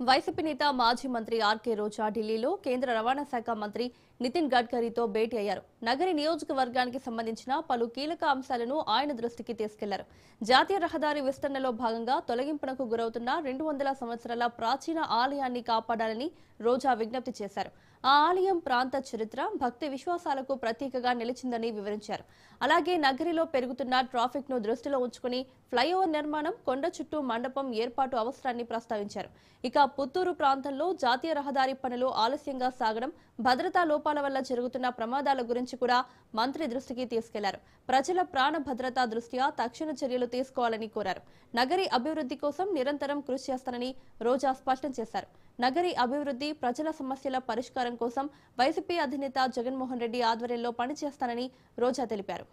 YCP నేత మాజీ మంత్రి ఆర్కే రోజా ఢిల్లీలో కేంద్ర రవాణా శాఖ మంత్రి నితిన్ గడ్కరీతో భేటీ అయ్యారు. నగరి నియోజకవర్గానికి సంబంధించిన పలు కీలక అంశాలను ఆయన దృష్టికి తీసుకెళ్లారు. జాతీయ రహదారి విస్తరణలో భాగంగా తొలగింపునకు గురవుతున్న 200 సంవత్సరాల ప్రాచీన ఆలయాన్ని కాపాడాలని రోజా విజ్ఞప్తి చేశారు. ఆ ఆలయం ప్రాంత చరిత్ర, భక్తి విశ్వాసాలకు ప్రతీకగా నిలిచిందని వివరించారు. అలాగే నగరిలో పెరుగుతున్న ట్రాఫిక్ ను దృష్టిలో ఉంచుకుని ఫ్లైఓవర్ నిర్మాణం, కొండ చుట్టూ మండపం ఏర్పాటు అవసరాన్ని ప్రస్తావించారు. ఇక పుత్తూరు ప్రాంతంలో జాతీయ రహదారి పనులు ఆలస్యంగా సాగడం, భద్రతా లోపాల వల్ల జరుగుతున్న ప్రమాదాల గురించి కూడా మంత్రి దృష్టికి తీసుకెళ్లారు. ప్రజల ప్రాణ భద్రతా దృష్ట్యా తక్షణ చర్యలు తీసుకోవాలని కోరారు. నగరి అభివృద్ధి కోసం నిరంతరం కృషి చేస్తానని రోజా స్పష్టం చేశారు. నగరి అభివృద్ధి, ప్రజల సమస్యల పరిష్కారం కోసం వైసీపీ అధినేత జగన్మోహన్ రెడ్డి ఆధ్వర్యంలో పనిచేస్తానని రోజా తెలిపారు.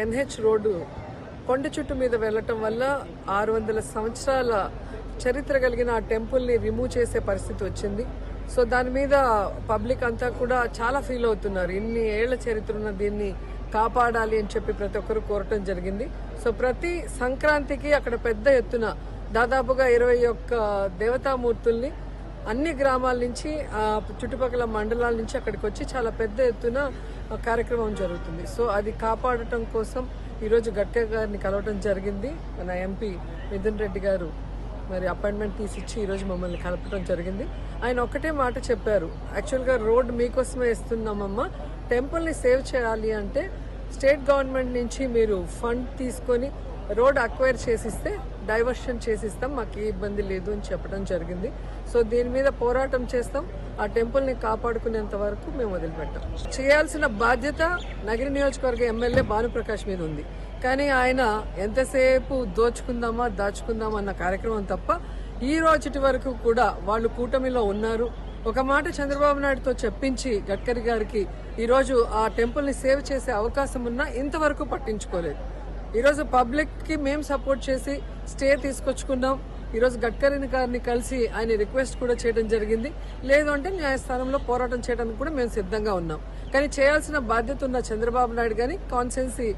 ఎన్హెచ్ రోడ్డు కొండ చుట్టు మీద వెళ్లటం వల్ల 600 సంవత్సరాల చరిత్ర కలిగిన ఆ టెంపుల్ని రిమూవ్ చేసే పరిస్థితి వచ్చింది. సో దాని మీద పబ్లిక్ అంతా కూడా చాలా ఫీల్ అవుతున్నారు. ఇన్ని ఏళ్ల చరిత్ర ఉన్న దీన్ని కాపాడాలి అని చెప్పి ప్రతి ఒక్కరు కోరటం జరిగింది. సో ప్రతి సంక్రాంతికి అక్కడ పెద్ద ఎత్తున దాదాపుగా 21 దేవతామూర్తుల్ని అన్ని గ్రామాల నుంచి, చుట్టుపక్కల మండలాల నుంచి అక్కడికి వచ్చి చాలా పెద్ద ఎత్తున కార్యక్రమం జరుగుతుంది. సో అది కాపాడటం కోసం ఈరోజు గడ్కరీ గారిని కలవటం జరిగింది. మన ఎంపీ మిథున్ రెడ్డి గారు మరి అపాయింట్మెంట్ తీసిచ్చి ఈరోజు మమ్మల్ని కలపడం జరిగింది. ఆయన ఒక్కటే మాట చెప్పారు, యాక్చువల్గా రోడ్ మీకోసమే ఇస్తున్నామమ్మా, టెంపుల్ని సేవ్ చేయాలి అంటే స్టేట్ గవర్నమెంట్ నుంచి మీరు ఫండ్ తీసుకొని రోడ్ అక్వైర్ చేసిస్తే డైవర్షన్ చేసిస్తాం, మాకు ఏ ఇబ్బంది లేదు అని చెప్పడం జరిగింది. సో దీని మీద పోరాటం చేస్తాం. ఆ టెంపుల్ని కాపాడుకునేంత వరకు మేము వదిలిపెట్టాం. చేయాల్సిన బాధ్యత నగరి నియోజకవర్గ ఎమ్మెల్యే భానుప్రకాష్ మీద ఉంది. కానీ ఆయన ఎంతసేపు దోచుకుందామా దాచుకుందామా అన్న కార్యక్రమం తప్ప ఈ రోజుటి వరకు కూడా వాళ్ళు కూటమిలో ఉన్నారు. ఒక మాట చంద్రబాబు నాయుడుతో చెప్పించి గడ్కరీ గారికి ఈరోజు ఆ టెంపుల్ని సేవ్ చేసే అవకాశం ఉన్నా ఇంతవరకు పట్టించుకోలేదు. ఈరోజు పబ్లిక్ కి మేము సపోర్ట్ చేసి స్టే తీసుకొచ్చుకున్నాం. ఈరోజు గడ్కరీ గారిని కలిసి ఆయన రిక్వెస్ట్ కూడా చేయడం జరిగింది. లేదు అంటే న్యాయస్థానంలో పోరాటం చేయడానికి కూడా మేము సిద్ధంగా ఉన్నాం. కానీ చేయాల్సిన బాధ్యత ఉన్న చంద్రబాబు నాయుడు గాని, కాన్స్టిట్యున్సీ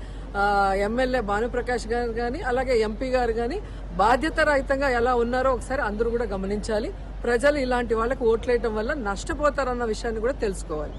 ఎమ్మెల్యే భానుప్రకాష్ గారు గాని, అలాగే ఎంపీ గారు గాని బాధ్యత రహితంగా ఎలా ఉన్నారో ఒకసారి అందరూ కూడా గమనించాలి. ప్రజలు ఇలాంటి వాళ్ళకి ఓట్లేయటం వల్ల నష్టపోతారన్న విషయాన్ని కూడా తెలుసుకోవాలి.